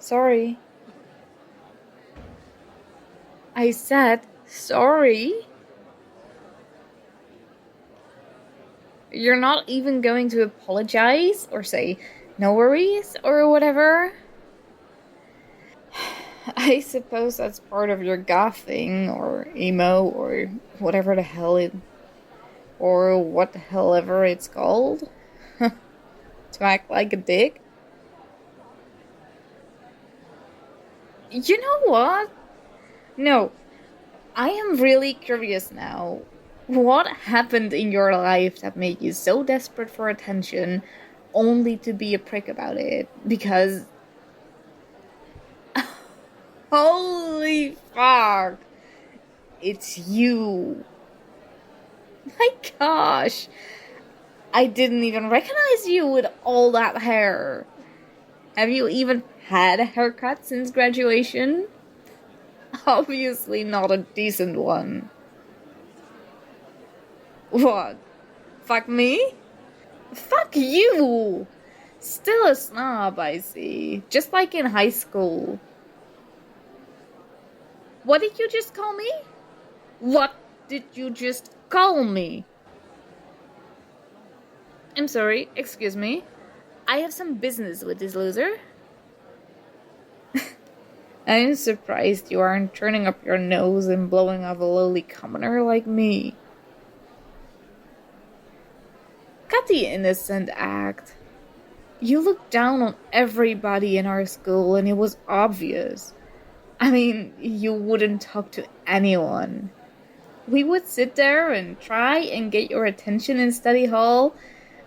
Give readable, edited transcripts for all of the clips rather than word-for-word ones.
Sorry. I said sorry. You're not even going to apologize or say no worries or whatever? I suppose that's part of your goth thing, or emo, or whatever the hell or what the hell ever it's called. To act like a dick. You know what? No, I am really curious now. What happened in your life that made you so desperate for attention, only to be a prick about it? Because... holy fuck! It's you. My gosh! I didn't even recognize you with all that hair. Have you even had a haircut since graduation? Obviously not a decent one. What? Fuck me? Fuck you! Still a snob, I see. Just like in high school. What did you just call me? What did you just call me? I'm sorry, excuse me. I have some business with this loser. I'm surprised you aren't turning up your nose and blowing off a lowly commoner like me. Cut the innocent act. You looked down on everybody in our school and it was obvious. I mean, you wouldn't talk to anyone. We would sit there and try and get your attention in study hall,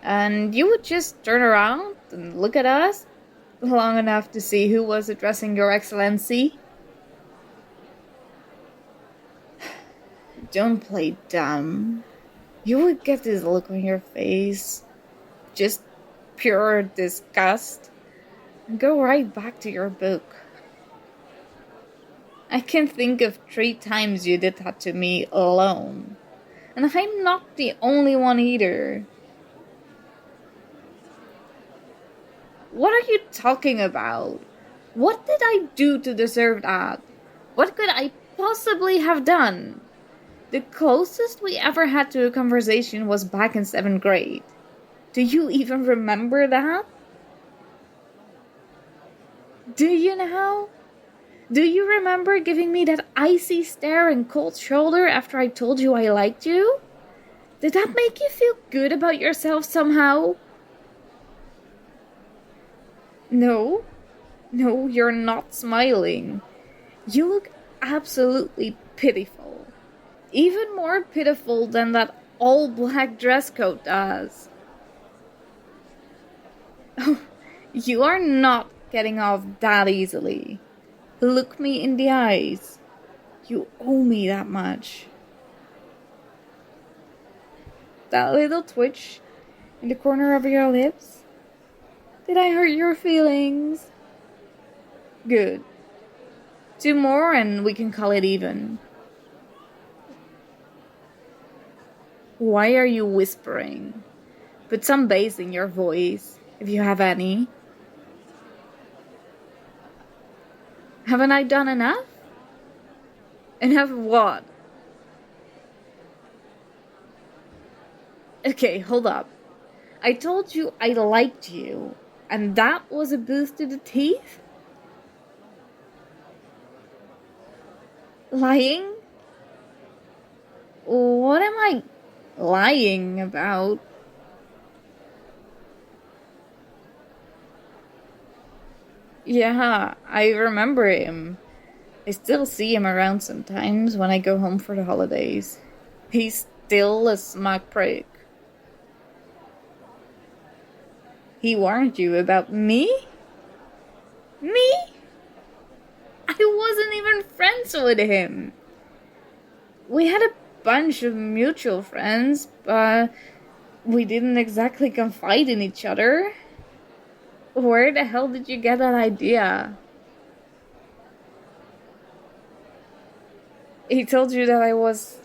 and you would just turn around and look at us long enough to see who was addressing your excellency. Don't play dumb. You would get this look on your face. Just pure disgust. And go right back to your book. I can think of 3 times you did that to me alone. And I'm not the only one either. What are you talking about? What did I do to deserve that? What could I possibly have done? The closest we ever had to a conversation was back in 7th grade. Do you even remember that? Do you now? Do you remember giving me that icy stare and cold shoulder after I told you I liked you? Did that make you feel good about yourself somehow? No, you're not smiling. You look absolutely pitiful. Even more pitiful than that all-black dress coat does. Oh, you are not getting off that easily. Look me in the eyes. You owe me that much. That little twitch in the corner of your lips? Did I hurt your feelings? Good. 2 more and we can call it even. Why are you whispering? Put some bass in your voice, if you have any. Haven't I done enough? Enough what? Okay, hold up. I told you I liked you, and that was a boost to the teeth? Lying? What am I lying about? Yeah, I remember him. I still see him around sometimes when I go home for the holidays. He's still a smug prick. He warned you about me? Me? I wasn't even friends with him. We had a bunch of mutual friends, but we didn't exactly confide in each other. Where the hell did you get that idea? He told you that I was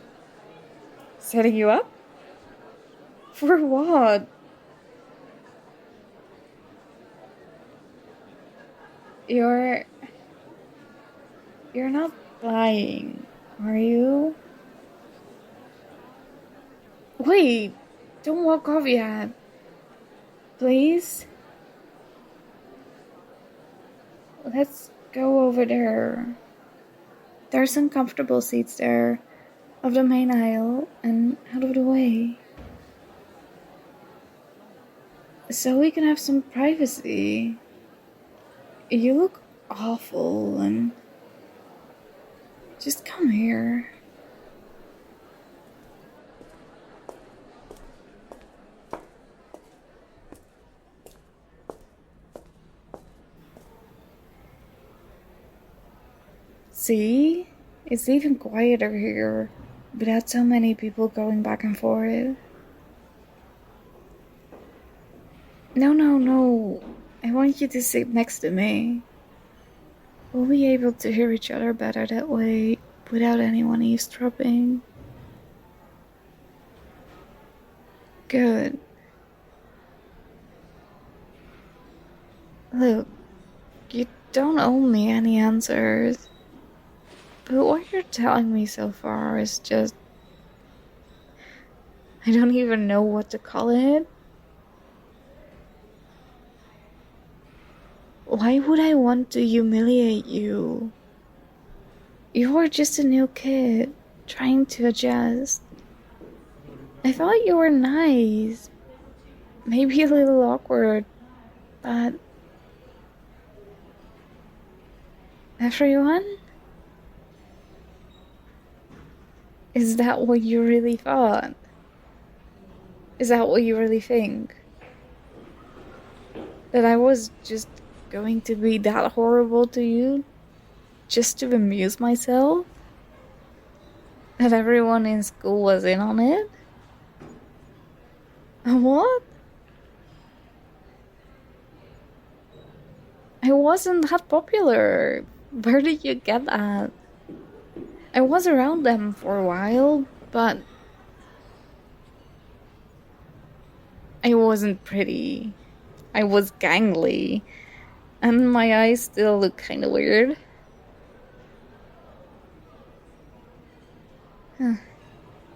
setting you up? For what? You're not lying, are you? Wait, don't walk off yet. Please? Let's go over there. There's some comfortable seats there, of the main aisle, and out of the way. So we can have some privacy. You look awful, and just come here. See? It's even quieter here, without so many people going back and forth. No. I want you to sit next to me. We'll be able to hear each other better that way, without anyone eavesdropping. Good. Look, you don't owe me any answers. But what you're telling me so far is just... I don't even know what to call it. Why would I want to humiliate you? You're just a new kid, trying to adjust. I thought you were nice. Maybe a little awkward, but... Everyone? Is that what you really thought? Is that what you really think? That I was just going to be that horrible to you? Just to amuse myself? That everyone in school was in on it? What? I wasn't that popular. Where did you get that? I was around them for a while, but I wasn't pretty. I was gangly, and my eyes still look kind of weird.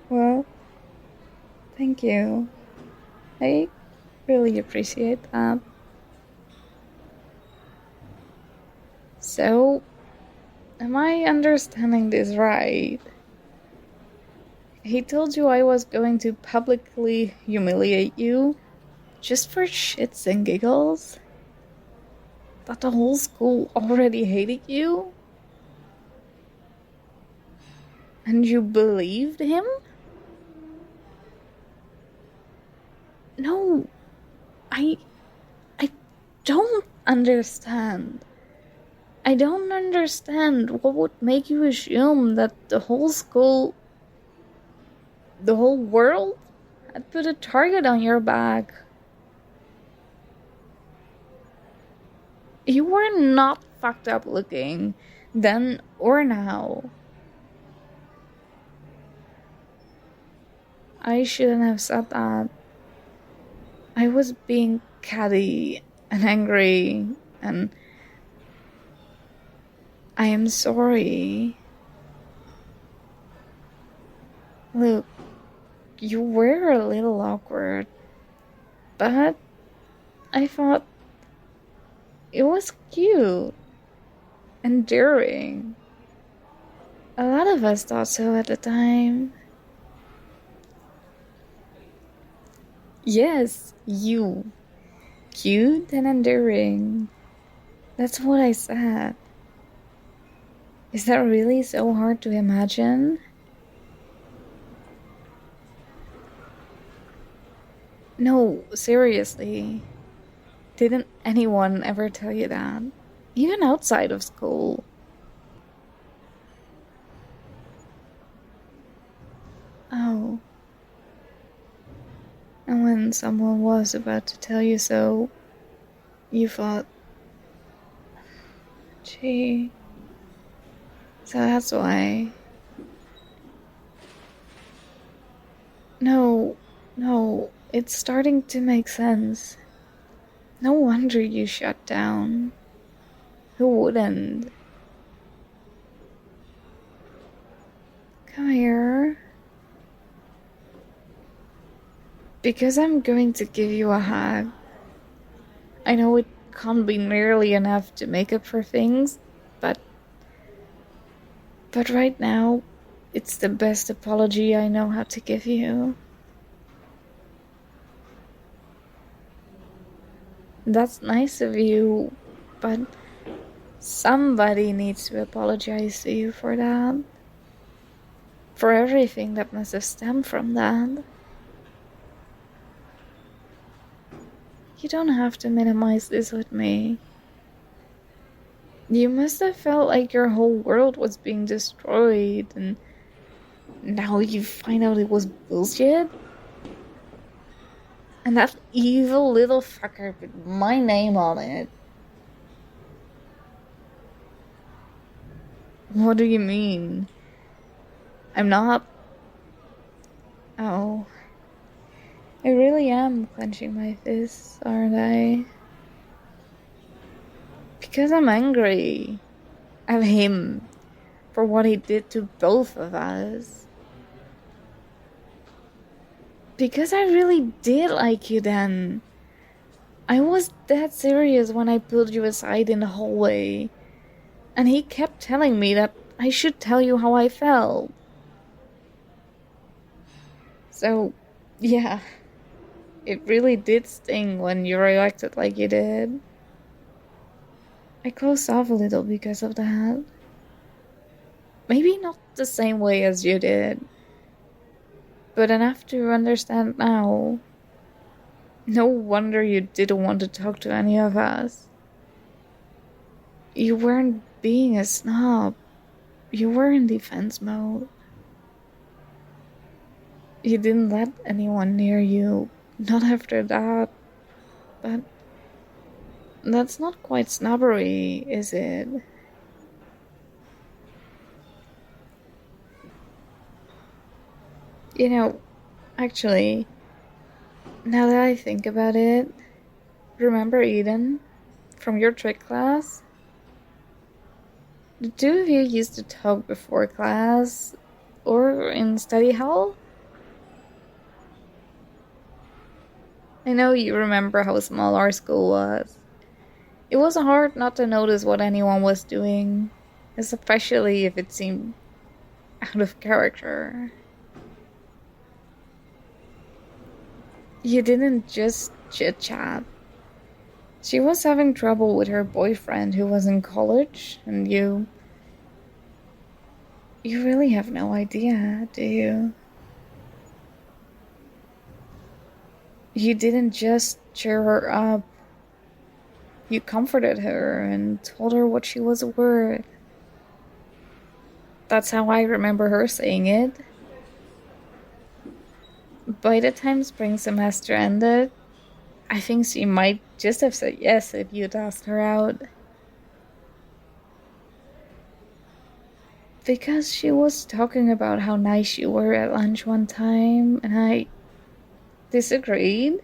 Well, thank you. I really appreciate that. So, am I understanding this right? He told you I was going to publicly humiliate you just for shits and giggles? That the whole school already hated you? And you believed him? No, I don't understand. I don't understand what would make you assume that the whole school, the whole world, had put a target on your back. You were not fucked up looking, then or now. I shouldn't have said that. I was being catty and angry, and I am sorry. Look, you were a little awkward, but I thought it was cute, endearing. A lot of us thought so at the time. Yes, you. Cute and endearing. That's what I said. Is that really so hard to imagine? No, seriously. Didn't anyone ever tell you that? Even outside of school. Oh. And when someone was about to tell you so, you thought, gee. So that's why. No, it's starting to make sense. No wonder you shut down. Who wouldn't? Come here. Because I'm going to give you a hug. I know it can't be nearly enough to make up for things, but right now, it's the best apology I know how to give you. That's nice of you, but somebody needs to apologize to you for that. For everything that must have stemmed from that. You don't have to minimize this with me. You must have felt like your whole world was being destroyed, and now you find out it was bullshit? And that evil little fucker with my name on it. What do you mean? I'm not... Oh. I really am clenching my fists, aren't I? Because I'm angry at him for what he did to both of us. Because I really did like you then. I was that serious when I pulled you aside in the hallway. And he kept telling me that I should tell you how I felt. So, yeah. It really did sting when you reacted like you did. I closed off a little because of that. Maybe not the same way as you did, but enough to understand now. No wonder you didn't want to talk to any of us. You weren't being a snob. You were in defense mode. You didn't let anyone near you. Not after that. But that's not quite snobbery, is it? You know, actually, now that I think about it, remember Eden from your trick class? The two of you used to talk before class or in study hall? I know you remember how small our school was. It was hard not to notice what anyone was doing, especially if it seemed out of character. You didn't just chit-chat. She was having trouble with her boyfriend who was in college, and you really have no idea, do you? You didn't just cheer her up. You comforted her and told her what she was worth. That's how I remember her saying it. By the time spring semester ended, I think she might just have said yes if you'd asked her out. Because she was talking about how nice you were at lunch one time, and I disagreed.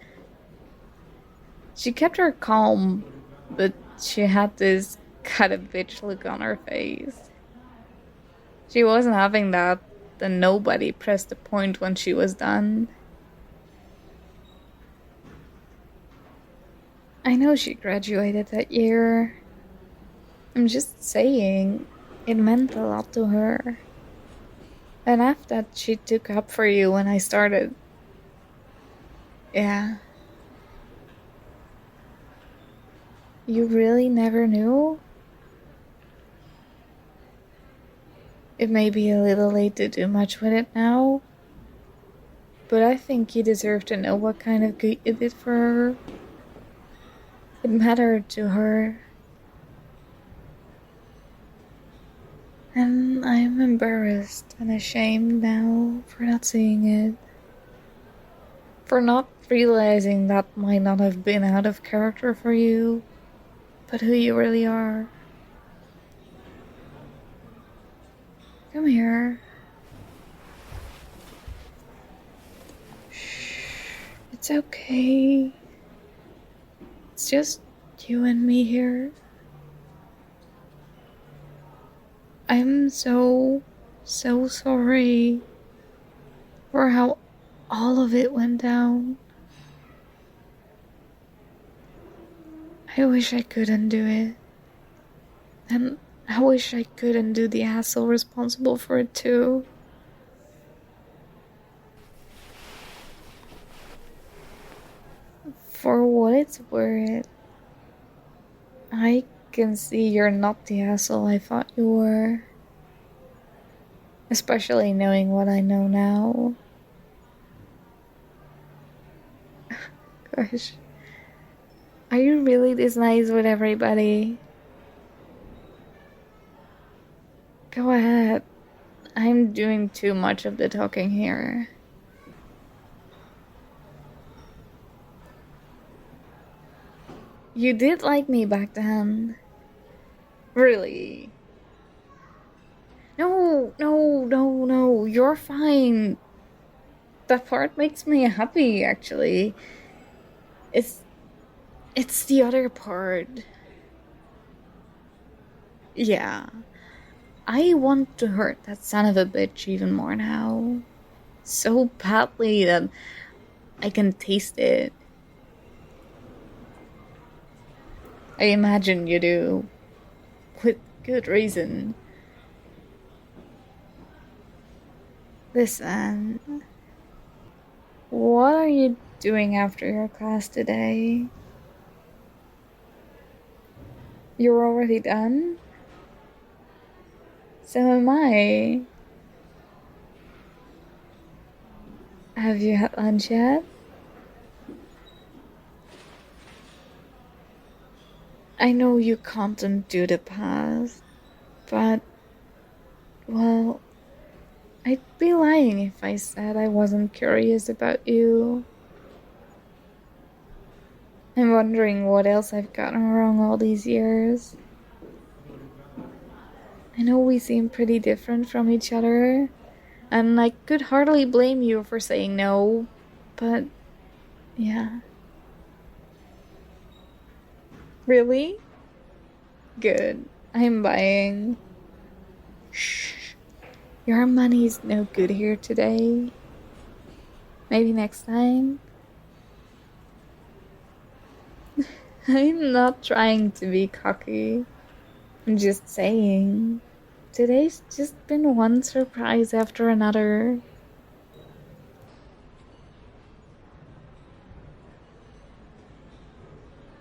She kept her calm, but she had this cut a bitch look on her face. She wasn't having that, and nobody pressed the point when she was done. I know she graduated that year. I'm just saying, it meant a lot to her. Enough that she took up for you when I started. Yeah. You really never knew? It may be a little late to do much with it now, but I think you deserve to know what kind of good you did for her. It mattered to her. And I'm embarrassed and ashamed now for not seeing it. For not realizing that might not have been out of character for you, but who you really are. Come here. Shh. It's okay. It's just you and me here. I'm so sorry for how all of it went down. I wish I could undo it. And I wish I could undo the asshole responsible for it too. For what it's worth, I can see you're not the asshole I thought you were. Especially knowing what I know now. Gosh. Are you really this nice with everybody? Go ahead. I'm doing too much of the talking here. You did like me back then. Really? No. You're fine. That part makes me happy, actually. It's the other part. Yeah. I want to hurt that son of a bitch even more now. So badly that I can taste it. I imagine you do. With good reason. Listen. What are you doing after your class today? You're already done? So am I. Have you had lunch yet? I know you can't undo the past, but, well, I'd be lying if I said I wasn't curious about you. I'm wondering what else I've gotten wrong all these years. I know we seem pretty different from each other, and I could hardly blame you for saying no, but yeah. Really? Good. I'm buying. Shh. Your money's no good here today. Maybe next time? I'm not trying to be cocky. I'm just saying. Today's just been one surprise after another.